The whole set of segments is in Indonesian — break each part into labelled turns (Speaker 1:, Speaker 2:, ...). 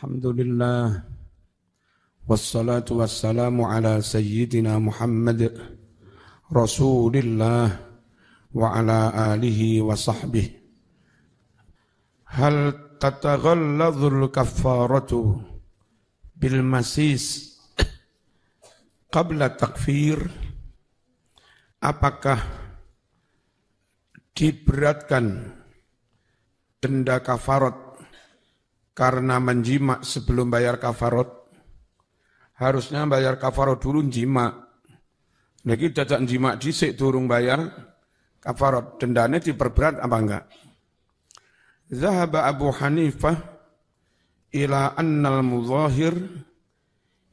Speaker 1: Alhamdulillah wassalatu wassalamu ala sayyidina Muhammad Rasulillah wa ala alihi wa sahbihi. Hal tataghalladhul kaffaratu bil masis qabla takfir? Apakah diberatkan denda kafarat karena menjima sebelum bayar kafarat? Harusnya bayar kafarat dulu jima. Lagi dadak jima dhisik durung bayar kafarat, dendanya diperberat apa enggak? Zahaba Abu Hanifah ila annal mudhahir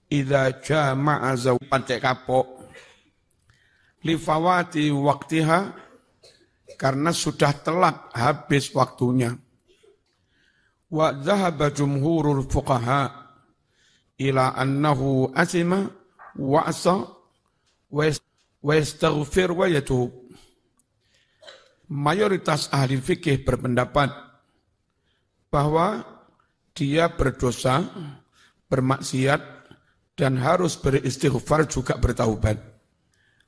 Speaker 1: idza jama'a zawjat kapok li fawati waqtiha, karena sudah telat habis waktunya. Wa dhahaba jumhurul fuqaha ila annahu asima wa asa wa yastaghfir wa yatub. Mayoritas ahli fikih berpendapat bahwa dia berdosa, bermaksiat, dan harus beristighfar juga bertaubat.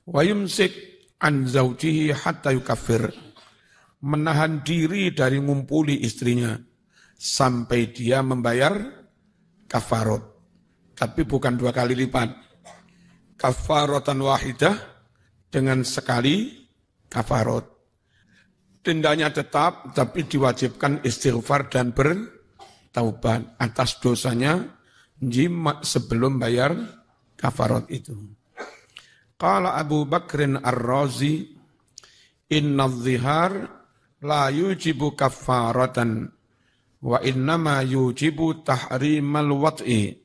Speaker 1: Wa yumsik an zawjihi hatta yukaffir, menahan diri dari ngumpuli istrinya sampai dia membayar kafarat. Tapi bukan 2 kali lipat. Kafaratan wahidah dengan sekali kafarat. Dendanya tetap, tapi diwajibkan istighfar dan bertaubat atas dosanya jima sebelum bayar kafarat itu. Qala Abu Bakrin Ar-Razi, inna dhihar la yujibu kafaratan wa innama yujibu tahrimal wat'i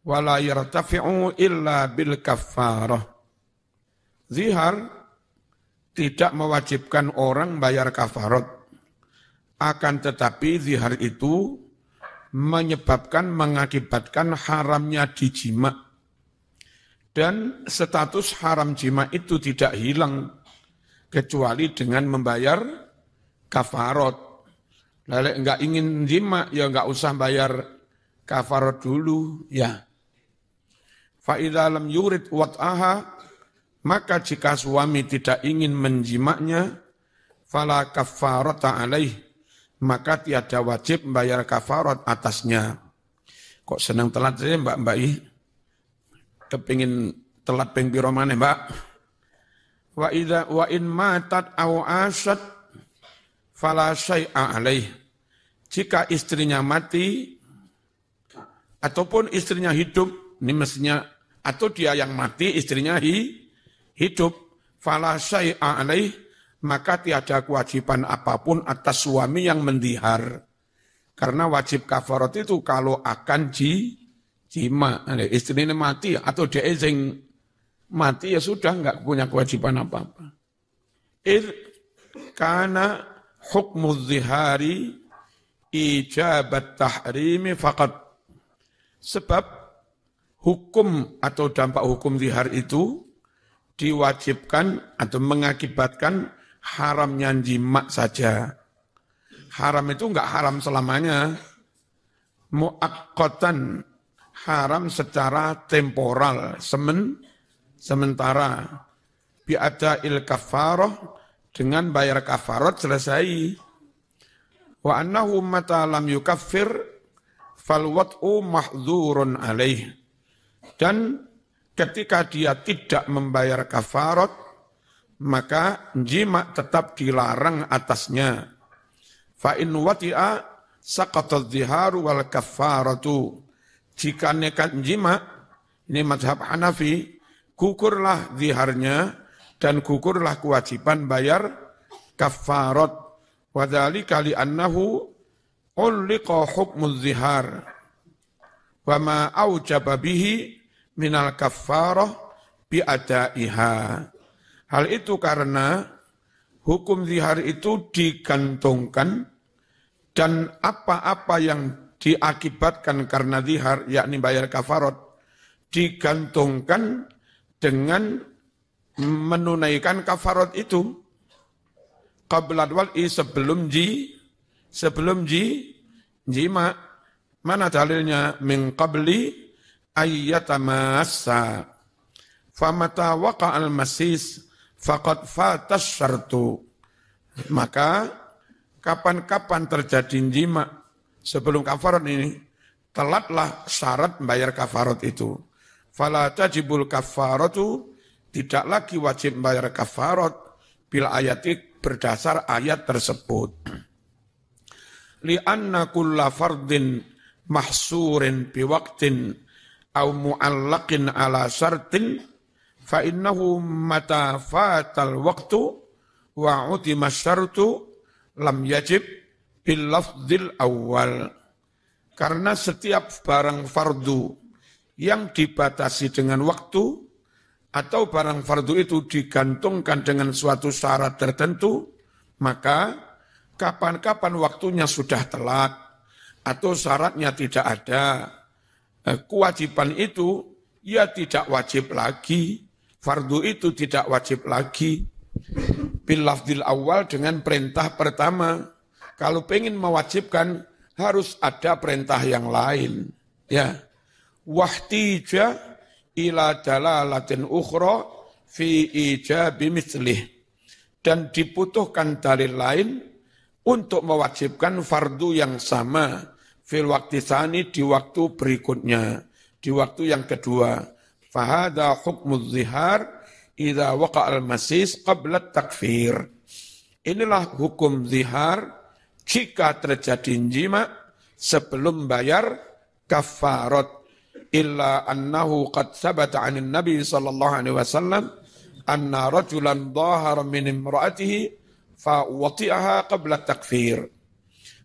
Speaker 1: wa la yartafi'u illa bil kafarah. Zihar tidak mewajibkan orang bayar kafarat, akan tetapi zihar itu mengakibatkan haramnya dijima, dan status haram jima itu tidak hilang kecuali dengan membayar kafarat. Lalu enggak ingin jima, ya enggak usah bayar kafarat dulu, ya. Fa idza lam yurid wat'aha, maka jika suami tidak ingin menjimaknya, fala kafarata alaih, maka tiada wajib membayar kafarat atasnya. Kok senang telat saja mbak-mbak ini? Kepingin telat ping piro maneh, Mbak? Wa in matat aw asat fala syai'a alaih. Jika istrinya mati ataupun istrinya hidup, ini mestinya atau dia yang mati, istrinya hidup, fala syai'a alaih, maka tiada kewajiban apapun atas suami yang mendihar. Karena wajib kafarat itu kalau akan jima, istrinya mati atau dia yang mati, ya sudah, enggak punya kewajiban apa-apa. Karena hukmu zihari ijabat tahrimi faqat. Sebab hukum atau dampak hukum zihar itu diwajibkan atau mengakibatkan haramnya jima saja. Haram itu enggak haram selamanya. Muaqqatan, haram secara temporal, sementara. Bi'ada'il kafarah, dengan bayar kafarat selesai. Wa annahu mata lam yukaffir fal wat'u mahdzurun alaih. Dan ketika dia tidak membayar kafarat, maka jima tetap dilarang atasnya. Fa in wati'a saqata adh-dhiharu wal kafaratu. Jika nekat jima, ini mazhab Hanafi, gugurlah ziharnya dan gugurlah kewajiban bayar kafarat. Wa dzalika li annahu ulqa hukmu zihar wa ma aujaba bihi minal kafarah bi'adaiha. Hal itu karena hukum zihar itu digantungkan, dan apa-apa yang diakibatkan karena zihar, yakni bayar kafarat, digantungkan dengan menunaikan kafarat itu. Qabla wal'i, sebelum jima, Mana dalilnya? Min qabli ayyatamassa. Famata waqa'al masis faqad fatas syartu. Maka kapan-kapan terjadi jima sebelum kafarat ini, telatlah syarat membayar kafarat itu. Fala tajibul kafaratu, tidak lagi wajib membayar kafarat bil ayati, berdasar ayat tersebut. Li'anna kulla fardin mahsurin biwaktin au mu'allaqin ala syartin fa innahu mata fatal waktu wa utima syartu lam yajib bil lafdzil awal. Karena setiap barang fardu yang dibatasi dengan waktu atau barang fardu itu digantungkan dengan suatu syarat tertentu, maka kapan-kapan waktunya sudah telat atau syaratnya tidak ada, kewajiban itu ya tidak wajib lagi, fardu itu tidak wajib lagi. Bil lafdzil awal, dengan perintah pertama. Kalau pengen mewajibkan harus ada perintah yang lain. Ya, wahtija ila dalalatin ukhra fi ijabi mithlih, dan dibutuhkan dalil lain untuk mewajibkan fardu yang sama fil waqti tsani, di waktu berikutnya, di waktu yang kedua. Fahada hukmuz zihar idza waqa'al masis qabla takfir. Inilah hukum zihar jika terjadi jima sebelum bayar kafarat. Illa annahu qad sabata 'anil Nabi sallallahu alaihi wasallam anna rajulan dhahara min imra'atihi fa wati'aha qabla takfir.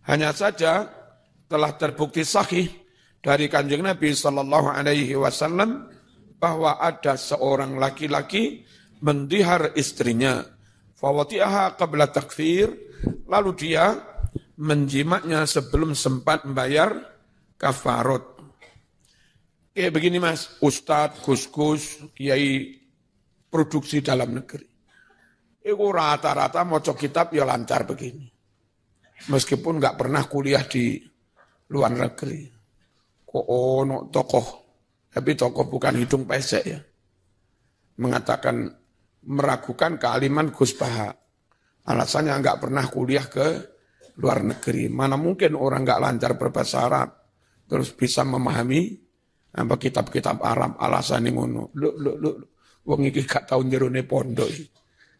Speaker 1: Hanya saja telah terbukti sahih dari Kanjeng Nabi sallallahu alaihi wasallam bahwa ada seorang laki-laki mendihar istrinya, fa wati'aha qabla takfir, lalu dia menjimaknya sebelum sempat membayar kafarat. Kayak begini Mas, Ustadz, Gus-gus, kiai produksi dalam negeri. Itu rata-rata maca kitab ya lancar begini. Meskipun nggak pernah kuliah di luar negeri. Kok ono tokoh, tapi tokoh bukan hidung pesek ya. Mengatakan, meragukan kealiman Gus Baha. Alasannya nggak pernah kuliah ke luar negeri. Mana mungkin orang nggak lancar berbahasa Arab terus bisa memahami apa kitab-kitab Arab. Alasannya ngono. Lu wong iki gak tau jerone pondok.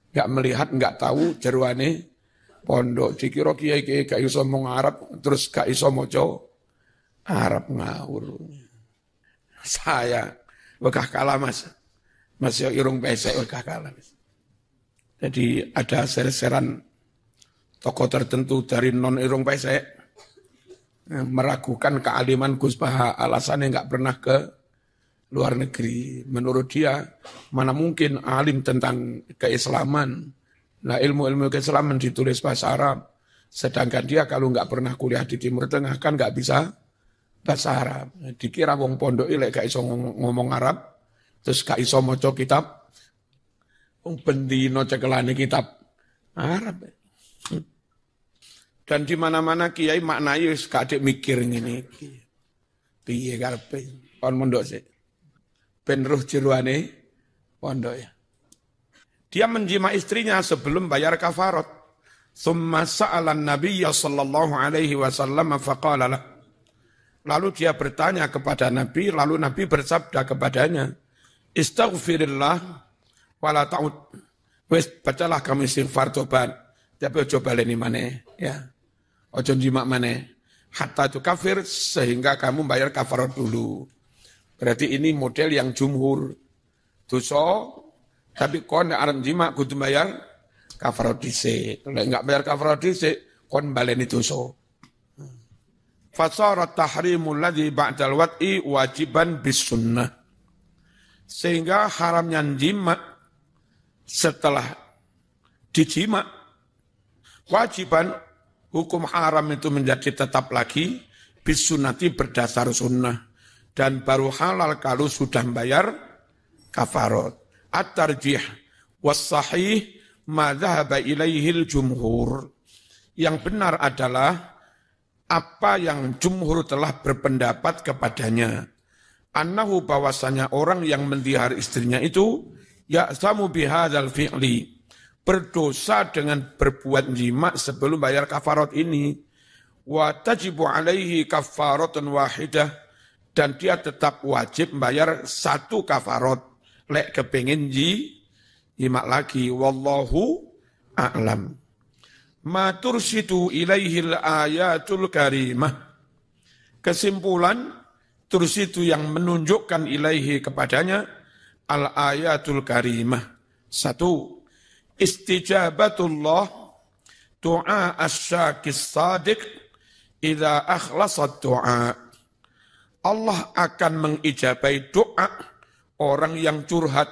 Speaker 1: Gak melihat, gak tahu jeruane pondok. Dikira kiai-kiai gak iso ngomong Arab, terus gak iso maca Arab, ngawur. Saya wegah kalah Mas. Mas yo irung pesek wegah kalah Mas. Jadi ada ser-seran tokoh tertentu dari non irung pesek meragukan kealiman Gus Baha, alasannya gak pernah ke luar negeri. Menurut dia, mana mungkin alim tentang keislaman. Nah, ilmu-ilmu keislaman ditulis bahasa Arab. Sedangkan dia kalau nggak pernah kuliah di Timur Tengah kan nggak bisa bahasa Arab. Dikira wong pondok ilek gak iso ngomong Arab, terus gak iso maca kitab. Wong bendino cekelane kitab Arab. Dan di mana-mana kiai maknai wis gak adek mikir ngene iki. Piye karepe kon mondok sik. Ben ruh jeruane pondok ya. Dia menjima istrinya sebelum bayar kafarat. Tsumma sa'ala an-nabiy sallallahu alaihi wasallam faqala lah. Lalu dia bertanya kepada Nabi, lalu Nabi bersabda kepadanya, "Istaghfirillah wa la ta'ud." Wis bacalah kamu istighfar tobat, tapi ojo baleni maneh ya. Ojo njimak maneh. Hatta tu kafir, sehingga kamu bayar kafarat dulu. Berarti ini model yang jumhur. Dosa, tapi kon nek arep jima kudu bayar kafarat dhisik. Nek enggak bayar kafarat dhisik, kon baleni dosa. Fasara tahrimul ladzi ba'dal wat'i wajiban bis sunnah. Sehingga haramnya jima setelah dijima wajiban, hukum haram itu menjadi tetap lagi bis sunnati, berdasar sunnah. Dan baru halal kalau sudah membayar kafarat. At-tarjih was-sahih ma dhahaba ilaihil jumhur. Yang benar adalah apa yang jumhur telah berpendapat kepadanya. Annahu bahwasanya orang yang mendihar istrinya itu ya'samu bihadzal fi'li, berdosa dengan berbuat jima sebelum bayar kafarat ini. Wa tajibu alaihi kafaratun wahidah, dan dia tetap wajib bayar satu kafarat. Lek kepengin jima lagi, wallahu a'lam. Ma tursidu ilaihil ayatul karimah. Kesimpulan, tursidu yang menunjukkan ilaihi kepadanya al ayatul karimah. Satu, istijabatullah doa asyakis sadiq idza akhlasat doa. Allah akan mengijabai doa orang yang curhat,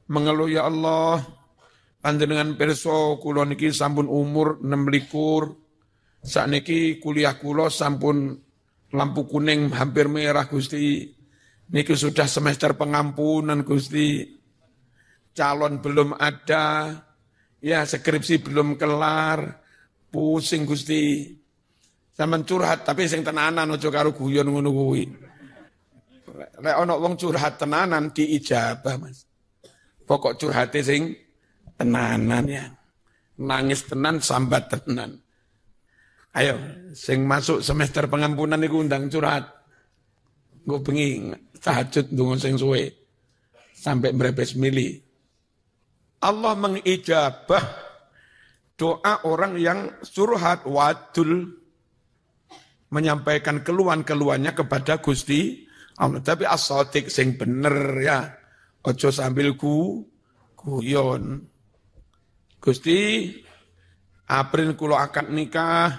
Speaker 1: mengeluh, ya Allah, panjenengan pirsa kula niki sampun umur 26, sakniki kuliah kula sampun lampu kuning hampir merah Gusti. Niki sudah semester pengampunan Gusti. Calon belum ada, ya skripsi belum kelar, pusing Gusti. Sampeyan curhat tapi sing tenanan aja karo guyon ngono kuwi. Lek ana wong curhat tenanan diijabah, Mas. Pokok curhate sing tenanan ya. Nangis tenan, sambat tenan. Ayo, sing masuk semester pengampunan iku undang curhat. Nggo bengi tahajud ndonga sing suwe sampai mbrebes mili. Allah mengijabah doa orang yang surhat wadul, menyampaikan keluhan-keluhannya kepada Gusti Allah. Tapi as-sadiq sing bener ya. Ojo sambil guyon. Gusti, April kula akad nikah,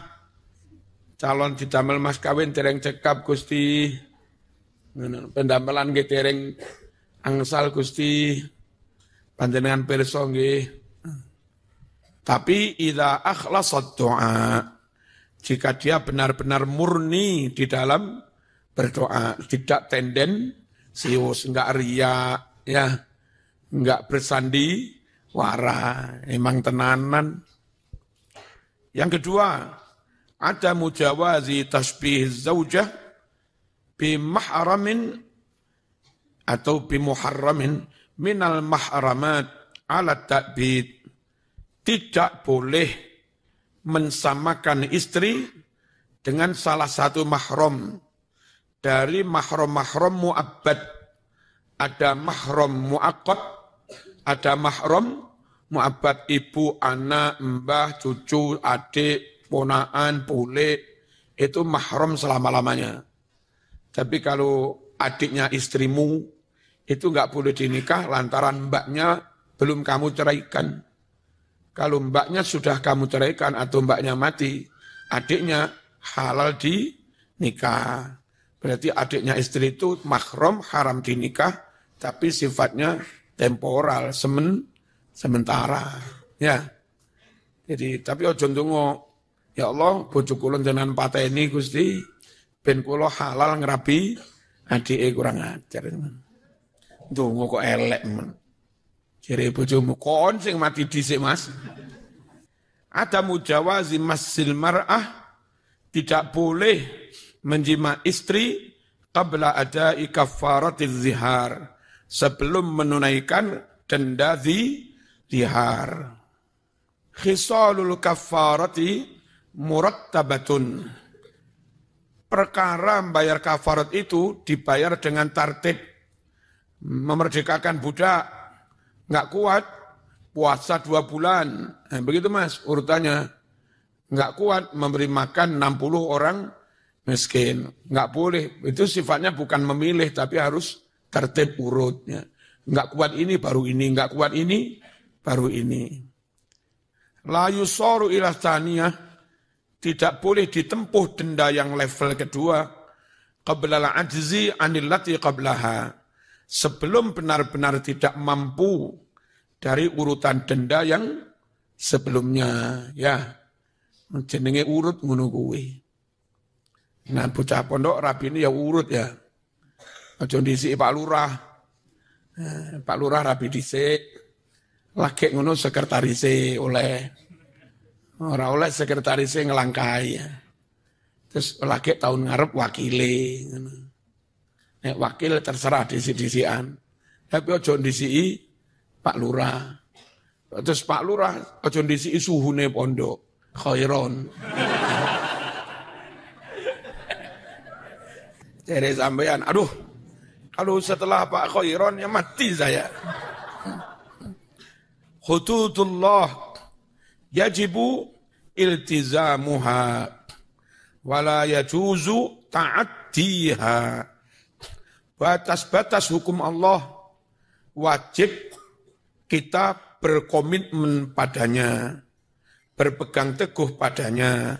Speaker 1: calon didamel mas kawin dereng cekap Gusti. Pendamelan nggih dereng angsal Gusti. Panjenengan pirsa nggih. Tapi idza akhlasat doa, jika dia benar-benar murni di dalam berdoa, tidak tendensius, enggak riya, ya, enggak bersandi wara, emang tenanan. Yang kedua, ada mujawazi tasbih zaujah bimahramin atau bimuharramin minal mahramat ala ta'bid. Tidak boleh mensamakan istri dengan salah satu mahram dari mahram-mahram mu'abbad. Ada mahram mu'aqqad, ada mahram mu'abbad, ibu, anak, mbah, cucu, adik, ponaan, bule, itu mahram selama-lamanya. Tapi kalau adiknya istrimu, itu enggak boleh dinikah lantaran mbaknya belum kamu ceraikan. Kalau mbaknya sudah kamu ceraikan atau mbaknya mati, adiknya halal dinikah. Berarti adiknya istri itu mahram, haram dinikah, tapi sifatnya temporal, sementara. Ya. Jadi, tapi ojo ndonga, ya Allah, bojo kula jenengan pateni Gusti, ben kula halal ngrabi adike kurang ajar. Ndonga kok elek men. Jere bojomu kon sing mati dhisik Mas. Ada mujawazi masil mar'ah, tidak boleh menjima istri qabla adai kafaratiz zihar, sebelum menunaikan denda zihar. Khisalul kafarati murattabatun. Perkara membayar kafarat itu dibayar dengan tartib. Memerdekakan budak, nggak kuat, puasa 2 bulan. Nah, begitu Mas, urutannya. Nggak kuat, memberi makan 60 orang miskin. Nggak boleh, itu sifatnya bukan memilih, tapi harus tertib urutnya. Nggak kuat ini, baru ini. Nggak kuat ini, baru ini. La yusaru ila tsaniyah, tidak boleh ditempuh denda yang level kedua. Qabla al-ajzi anil lati qablaha. Sebelum benar-benar tidak mampu dari urutan denda yang sebelumnya, ya. Jenenge urut ngono kuwi. Nah, bocah pondok rabi ini ya urut ya. Aja dhisik Pak Lurah. Pak Lurah rabi dhisik. Lagi ngono sekretarise oleh. Ora oleh sekretarise ngelangkai ya. Terus lagi tahun ngarep wakile. Nek wakil terserah disi-disian. Tapi ojo disi Pak Lurah. Terus Pak Lurah ojo disi suhune pondok. Khairon. Jadi sampean, aduh, kalau setelah Pak Khairon ya mati saya. Hududullah yajibu iltizamuha wala yajuzu ta'addiha. Batas-batas hukum Allah wajib kita berkomitmen padanya, berpegang teguh padanya,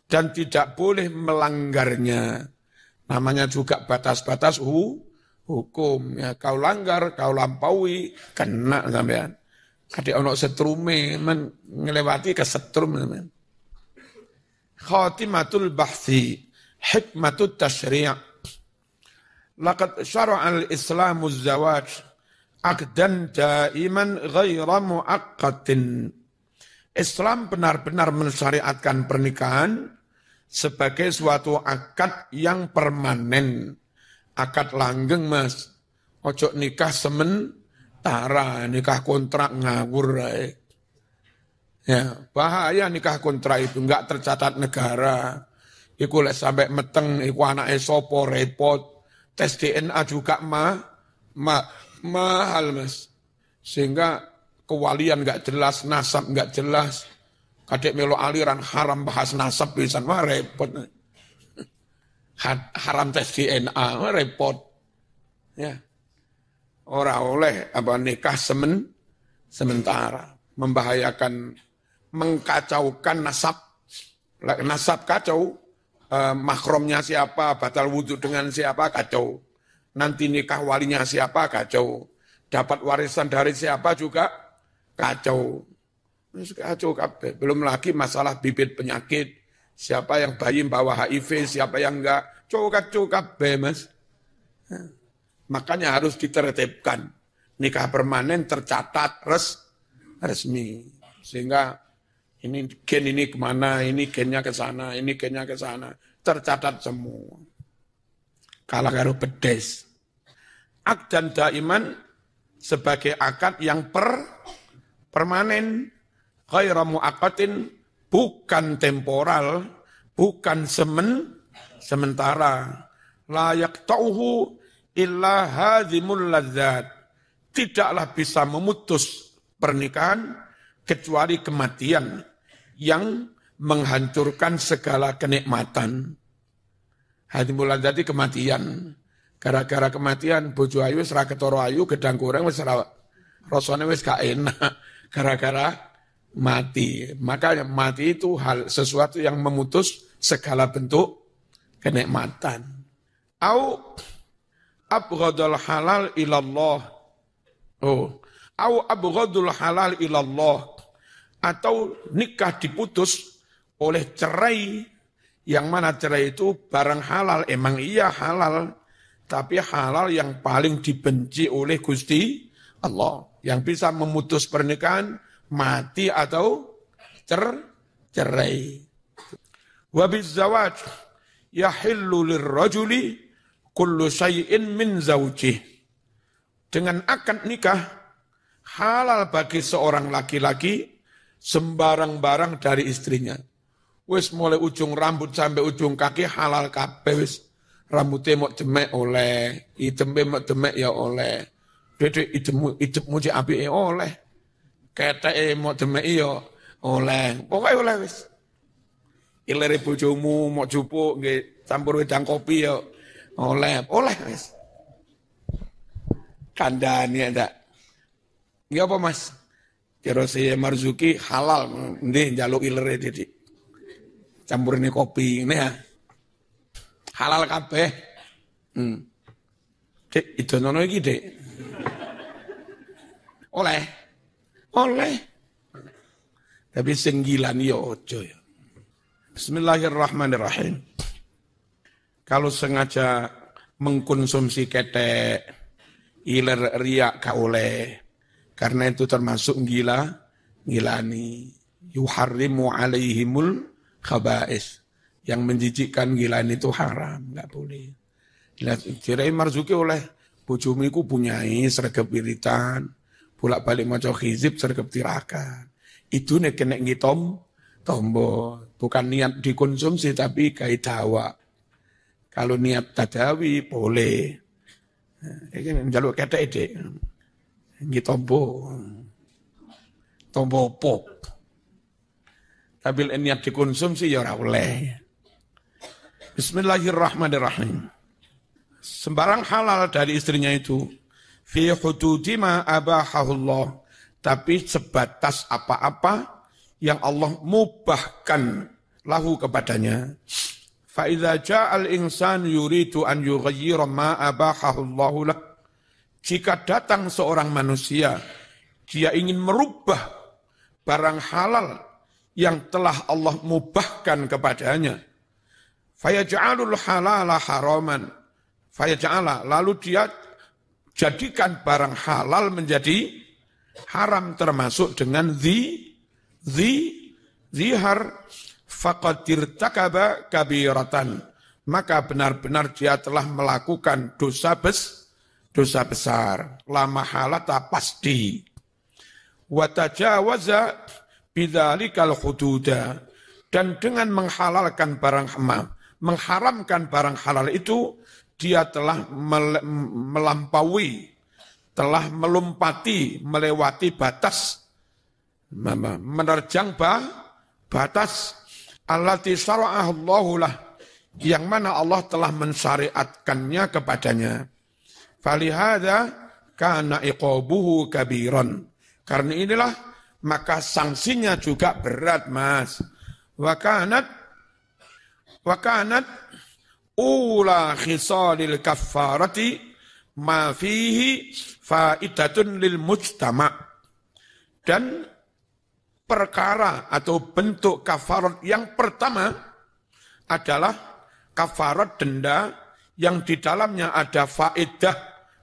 Speaker 1: dan tidak boleh melanggarnya. Namanya juga batas-batas hukum. Ya, kau langgar, kau lampaui, kena sampean. Kadek ono setrume, ngelewati ke setrum sampean. Khatimatul bahthi, hikmatut tasyri'. Laqad syara'al Islamu zawaj aqdan daiman ghaira muaqqatin. Islam benar-benar mensyariatkan pernikahan sebagai suatu akad yang permanen. Akad langgeng, Mas. Ojo nikah sementara, nikah kontrak ngawur. Ya, bahaya nikah kontrak itu, enggak tercatat negara. Iku lek sampai meteng, iku anake sapa repot. Tes DNA juga mahal, Mas. Sehingga kewalian enggak jelas, nasab enggak jelas. Kadek melo aliran haram bahas nasab pisan, wah repot. Haram tes DNA, wah repot. Ya. Ora oleh apa nikah sementara, membahayakan, mengkacaukan nasab. Nasab kacau, mahromnya siapa, batal wudhu dengan siapa, kacau. Nanti nikah walinya siapa, kacau. Dapat warisan dari siapa juga, kacau. Kacau kabeh. Belum lagi masalah bibit penyakit, siapa yang bayi bawa HIV, siapa yang enggak, kacau kabeh, Mas. Makanya harus ditertibkan. Nikah permanen tercatat resmi. Sehingga ini gen ini kemana, ini gennya ke sana, ini gennya ke sana. Tercatat semua. Kalah karo bedes. Akdan daiman sebagai akad yang permanen. Ghaira muaqqatin, bukan temporal, bukan sementara. La yaqta'uhu illa hadhimul ladzat. Tidaklah bisa memutus pernikahan kecuali kematian yang menghancurkan segala kenikmatan. Hadimul ladzati kematian. Gara-gara kematian bojo ayu wis ra ketara ayu, gedang goreng wis rasane wis gak enak gara-gara mati. Makanya mati itu sesuatu yang memutus segala bentuk kenikmatan. Au abghadul halal ilallah. Au abghadul halal ilallah. Atau nikah diputus oleh cerai, yang mana cerai itu barang halal, emang iya halal, tapi halal yang paling dibenci oleh Gusti Allah. Yang bisa memutus pernikahan, mati atau cerai. Wa bizzawaj yahillu lirrajuli kullu syai'in min zawjih. Dengan akad nikah, halal bagi seorang laki-laki sembarang barang dari istrinya. Wis mulai ujung rambut sampai ujung kaki halal kabeh wis. Rambutnya mau demek oleh, itembe mau demek ya oleh. Dede idemu cek apike oleh. Keteke mau demek ya oleh. Pokoke oleh wis. Ilere bojomu mau jupuk nggih campur wedang kopi ya oleh wis. Kandhane ndak. Nggih apa Mas? Kira saya Marzuki halal, ndih njaluk ilere Didik. Campurine kopi ini ya. Halal kabeh. Dik, idonono iki, Dik. Oleh. Tapi senggilan ya ojo ya. Bismillahirrahmanirrahim. Kalau sengaja mengkonsumsi ketek, iler riak gak oleh. Karena itu termasuk ngilani. Yuharrimu alaihimul khaba'is. Yang menjijikkan gilaan itu haram, enggak boleh. Kira Marzuki oleh bojomiku punyai sregep wiritan, bolak-balik maca hizib sregep tirakat. Itu nek kena tombo, bukan niat dikonsumsi tapi kayak dawa. Kalau niat tadawi boleh. Ini njaluk ketek dik. Tombo pok. Tapi niat dikonsumsi ya ora oleh. Bismillahirrahmanirrahim. Sembarang halal dari istrinya itu fi hududi ma abahahullah, tapi sebatas apa-apa yang Allah mubahkan lahu kepadanya. Fa idza ja'al insan yuridu an yughayyira ma abahahullahu lah. Jika datang seorang manusia, dia ingin merubah barang halal yang telah Allah mubahkan kepadanya. Fayaj'alul halala haraman. Fayaj'ala, lalu dia jadikan barang halal menjadi haram, termasuk dengan zihar. Faqad irtakaba kabiratan, maka benar-benar dia telah melakukan dosa besar. La mahalata pasti. Wa tajawaza bidzalikal hududa, dan dengan menghalalkan mengharamkan barang halal itu dia telah melampaui, telah melompati, melewati batas, menerjang batas allati syara'ahullahu lah, yang mana Allah telah mensyariatkannya kepadanya. Falihada kana iqabuhu kabiran, karena inilah maka sanksinya juga berat, Mas. Wa kanat ula khisalil kaffarati ma fihi faidatun lil mujtama'. Dan perkara atau bentuk kafarat yang pertama adalah kafarat denda yang di dalamnya ada faedah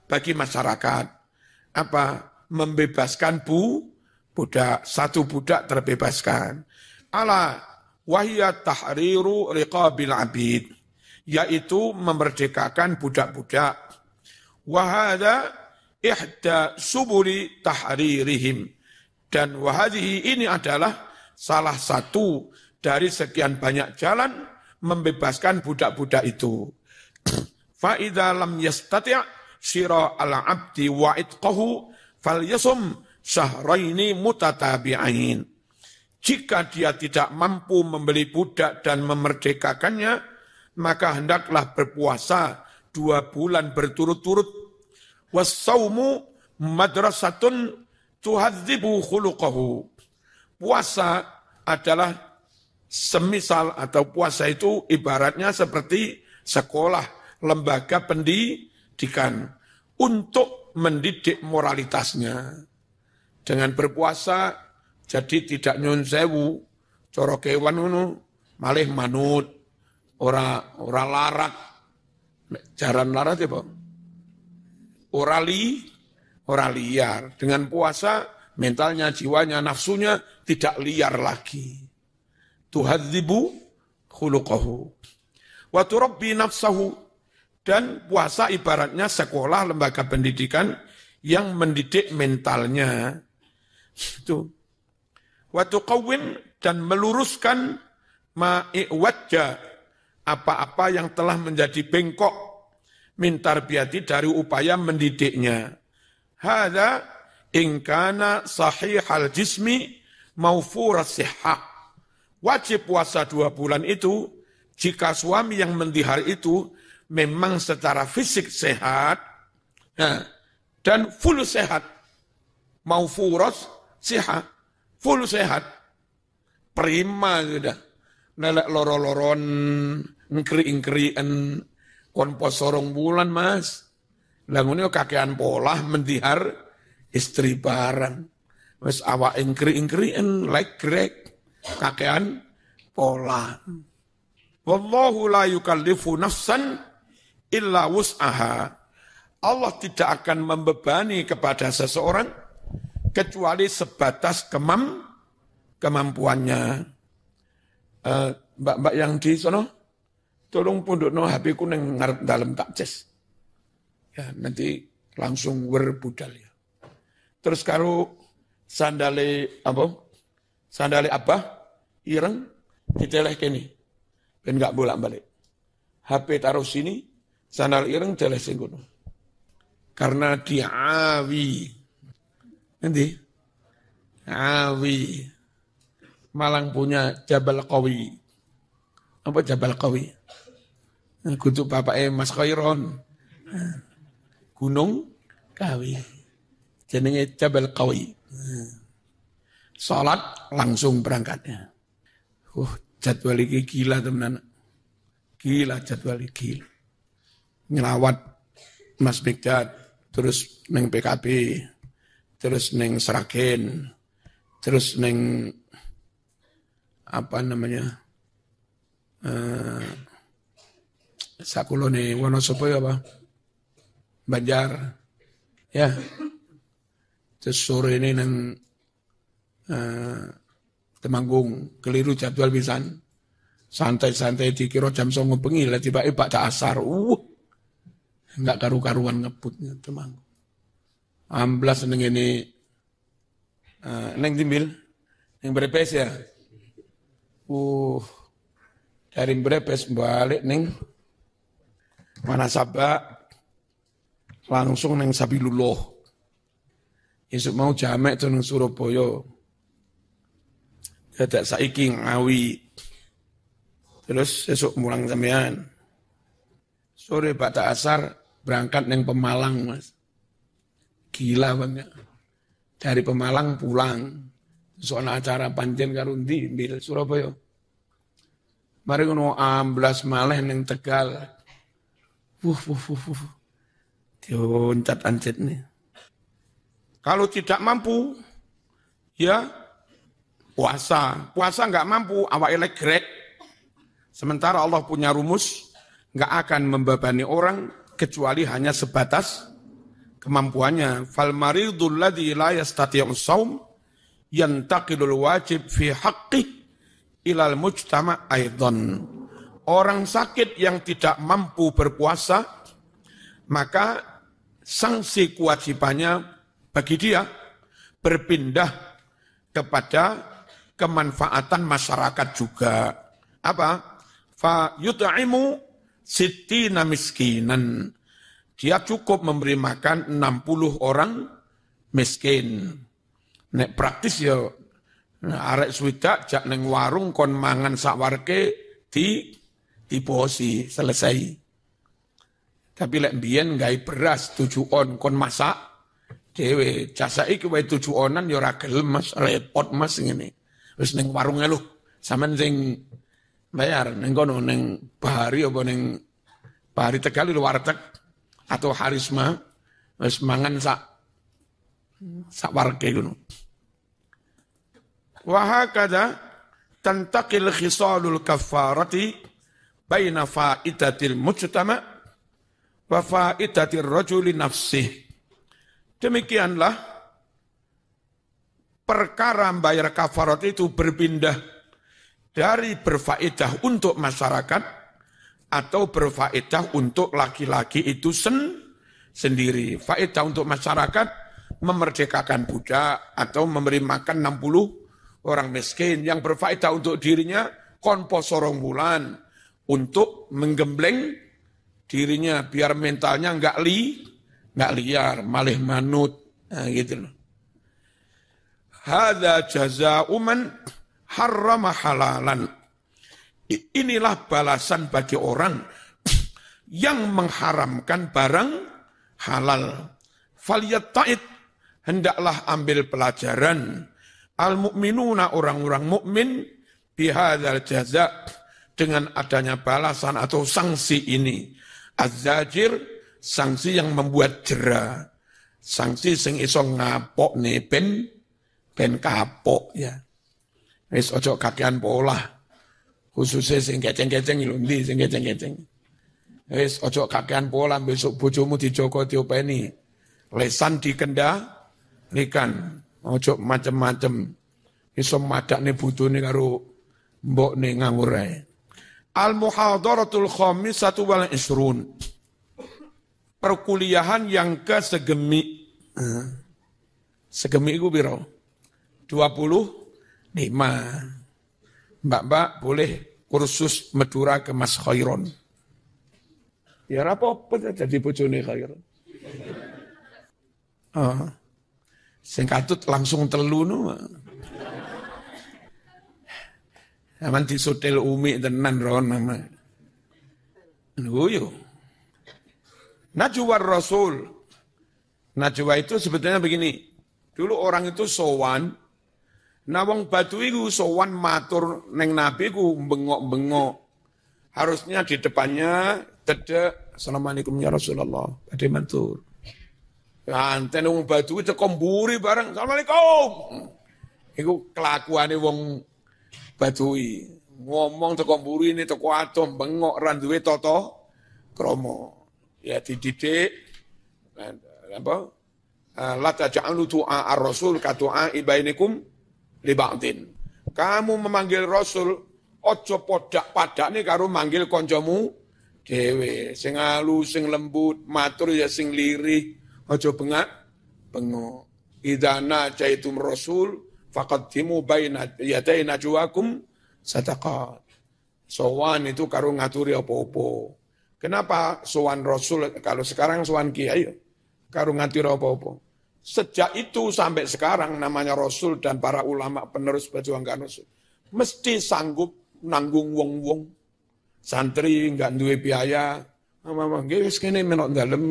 Speaker 1: bagi masyarakat. Apa? Membebaskan budak, satu budak terbebaskan. Ala wahya tahriru riqabil abid, yaitu memerdekakan budak-budak. Wahada ihda subuli tahririhim, dan wahadihi ini adalah salah satu dari sekian banyak jalan membebaskan budak-budak itu. Fa idza lam yastati' syira al-'abdi wa itqahu falyasum syahraini mutatabi'ain. Jika dia tidak mampu membeli budak dan memerdekakannya, maka hendaklah berpuasa 2 bulan berturut-turut. Was-saumu madrasatun tuhadzibu khuluqahu. Puasa adalah semisal, atau puasa itu ibaratnya seperti sekolah, lembaga pendidikan untuk mendidik moralitasnya. Dengan berpuasa jadi tidak nyun sewu, coro kewan ngono, malih manut, ora larat. Jaran larat ya, Pak. Ora liar. Dengan puasa mentalnya, jiwanya, nafsunya tidak liar lagi. Tuhadzibu khuluqahu wa turabbi nafsahu, dan puasa ibaratnya sekolah, lembaga pendidikan yang mendidik mentalnya. Itu. Wa tuqawwim, dan meluruskan ma'iwajja, apa-apa yang telah menjadi bengkok, min tarbiyati, dari upaya mendidiknya. Hadza in kana sahihal jismi maufuras sihhah. Wajib puasa 2 bulan itu jika suami yang mendihar itu memang secara fisik sehat, dan full sehat. Maufuras sihhah, full sehat. Prima sudah. Nelek loro-loron, ngkri-ngkrian, kon pos 2 bulan, Mas. Langune kakean pola mendihar istri barang. Wes awak ingkri-ingkrian grek kakean pola. Wallahu la yukallifu nafsan illa wus'aha. Allah tidak akan membebani kepada seseorang kecuali sebatas kemampuannya. mbak-mbak yang di sono, tolong pondokno HP ku ning ngarep dalem tak ces. Ya, nanti langsung budal ya. Terus kalau sandale Abah ireng diteleh kene. Ben enggak bolak-balik. HP taruh sini, sandal ireng teleh sing kono. Karena dia awi. Nanti awi. Malang punya Jabal Qawi. Apa Jabal Qawi? Kutu bapake Mas Khairon. Gunung Kawi. Jenenge Jabal Qawi. Salat langsung berangkatnya. Jadwal iki gila teman. Gila jadwal iki. Ngelawat Mas Mikdad, terus neng PKB, terus neng Sragen, terus neng Sakulone Wonosobo apa? Banjar. Ya. Terus sore ini neng Temanggung, keliru jadwal pisan. Santai-santai dikira jam 09.00 bengi lah tiba-tiba baca asar. Enggak karu-karuan ngebutnya Temanggung. Amblas neng ini neng Timbil, neng Brebes ya. Dari Brebes balik neng Wanasaba langsung neng Sabilullah. Esuk mau jamek tuh neng Surabaya. Dadak saiki Ngawi. Terus esuk mulang sampean. Sore baca asar berangkat neng Pemalang, Mas. Gila banget. Dari Pemalang pulang. Soal acara pancen karo ndi Mbil Surabaya. Mari ngono amblas malih neng Tegal. Dioncat-ancet nih. Kalau tidak mampu, ya puasa. Puasa enggak mampu, awake legrek. Sementara Allah punya rumus, enggak akan membebani orang kecuali hanya sebatas kemampuannya. Fal maridul ladzi la yastati'us shaum yantaqilul wajib fi haqqih ilal mujtama' aidan. Orang sakit yang tidak mampu berpuasa, maka sanksi kewajibannya bagi dia berpindah kepada kemanfaatan masyarakat juga. Apa? Fa yut'imu sittina miskinan. Dia cukup memberi makan 60 orang miskin. Nek praktis ya arek swidak jak ning warung kon mangan sakwarke dibosi selesai. Tapi lek mbiyen gawe beras 7 on kon masak dhewe jasa iki wae 7 onan ya ora gelem Mas, repot Mas ngene. Wis ning warunge lho, sampean sing bayar ning kono ning Bahari apa ning Bahari Tegal lho warteg atau Harisma wis mangan sak warke ngono. Wa hakada tantaqil khisalul kafarati baina fa'idatil mujtama wa fa'idatir rajuli nafsih. Demikianlah perkara bayar kafarat itu berpindah dari berfaedah untuk masyarakat atau berfaedah untuk laki-laki itu sendiri. Faedah untuk masyarakat memerdekakan budak atau memberi makan 60 orang miskin. Yang berfaedah untuk dirinya konpo sorong bulan untuk menggembleng dirinya biar mentalnya enggak liar, malih manut, nah, gitu loh. Hadza jazaa'u man harrama halalan. Inilah balasan bagi orang yang mengharamkan barang halal. Falyatta'id, hendaklah ambil pelajaran. Al-mu'minuna, orang-orang mukmin, bihadzal jaza', dengan adanya balasan atau sanksi ini. Az-zajir, sanksi yang membuat jera, sanksi sing iso ngapok nih ben kapok ya. Wis ojo kakean pola, khususnya sing keceng-keceng lho ndi sing keceng-keceng. Wis ojo kakean pola besok bojomu dijogo diopeni. Lesan dikendalikan, ojo macem-macem. Iso madakne butune karo mbokne nganggur ae. Al-muhadaratul khamisatu wal isrun. Perkuliahan yang ke segemi. Segemi itu biro. 25. Mbak-mbak boleh kursus Madura ke Mas Khairon. Ya apa-apa jadi bojone Khairon. Sing katut langsung telu no. Aman disutil umi tenan ron nama. Yo. Najwa Rasul. Najwa itu sebetulnya begini. Dulu orang itu sowan. Nah wong Badui ku sowan matur neng Nabi ku bengok-bengok. Harusnya di depannya dedek. Assalamualaikum ya Rasulullah. Badhe matur. Anten wong Badui teko mburi bareng. Assalamualaikum. Iku kelakuane wong Badui. Ngomong teko mburi ini teko atom bengok ra duwe tata krama. Ya dididik apa? La taj'alu du'a ar-rasul ka du'a ibainikum li ba'din. Kamu memanggil Rasul ojo podak-padakne karo manggil kancamu dhewe. Sing alus, sing lembut, matur ya sing lirih. Ojo bengok. Idza najaitum rasul faqaddimu baina yaday najwakum sadaqat. Sowan itu karo ngaturi apa-apa. Kenapa sowan rasul kalau sekarang sowan kiai karo ngaturi apa-apa. Sejak itu sampai sekarang namanya rasul dan para ulama penerus perjuangan rasul mesti sanggup nanggung wong-wong. Santri enggak duwe biaya. Mama nggih wis kene menok dalem.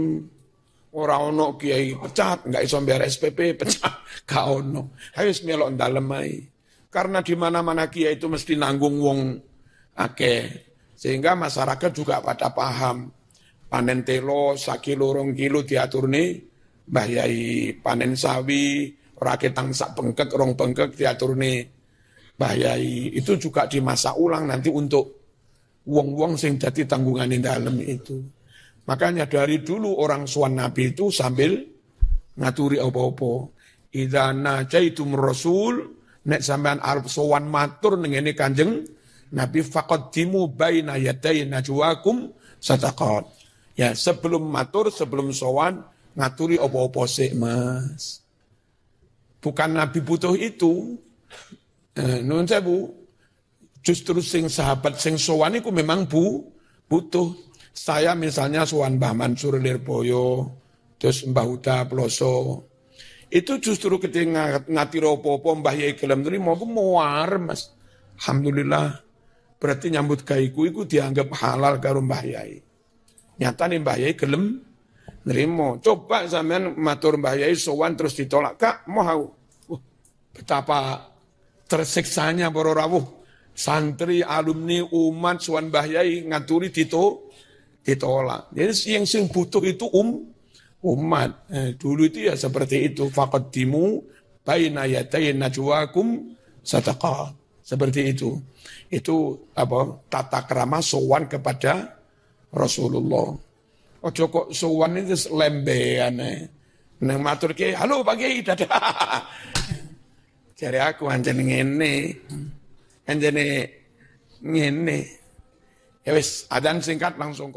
Speaker 1: Ora ono kiai pecat, enggak iso bayar SPP pecat, gak ono. Harus melok dalem ae. Karena di mana-mana kiai itu mesti nanggung wong akeh. Sehingga masyarakat juga pada paham. Panen telo, sakilo, 2 kilo diaturne Mbah Yai. Panen sawi, ora ketang sak bengkek, 2 bengkek diaturne Mbah Yai. Itu juga dimasak ulang nanti untuk wong-wong sing dadi tanggungane dalem itu. Makanya dari dulu orang sowan Nabi itu sambil ngaturi apa-apa. Idza najaitum rasul, nek sampean arep sowan matur ning ngene Kanjeng Nabi faqaddimu baina yaday najwakum sadaqat. Ya, sebelum matur, sebelum sowan ngaturi apa-apa sik, Mas. Bukan Nabi butuh itu. Nuwun sewu. Justru sing sahabat sing sowan iku memang butuh. Saya misalnya sowan Mbah Mansur Lirboyo, terus Mbah Huda Ploso. Itu justru ketika ngatir apa-apa Mbah Yai gelem nrimo aku muar, Mas. Alhamdulillah. Berarti nyambut gaiku iku dianggap halal karo Mbah Yai. Nyatane Mbah Yai gelem nrimo. Coba sampean matur Mbah Yai sowan terus ditolak, Kak, mau. Betapa tersiksanya para rawuh. Santri, alumni, umat sowan Mbah Yai ngaturi ditolak. Jadi yang sing butuh itu umat. Dulu itu ya seperti itu. Faqaddimu baina yaday najwakum sadaqah. Seperti itu. Itu apa? Tata krama sowan kepada Rasulullah. Ojo kok sowan itu lembean. Nang matur ki, halo Pak Kiai, dadah. Jare aku anjen ngene. Anjene ngene. Ya wis, adzan singkat langsung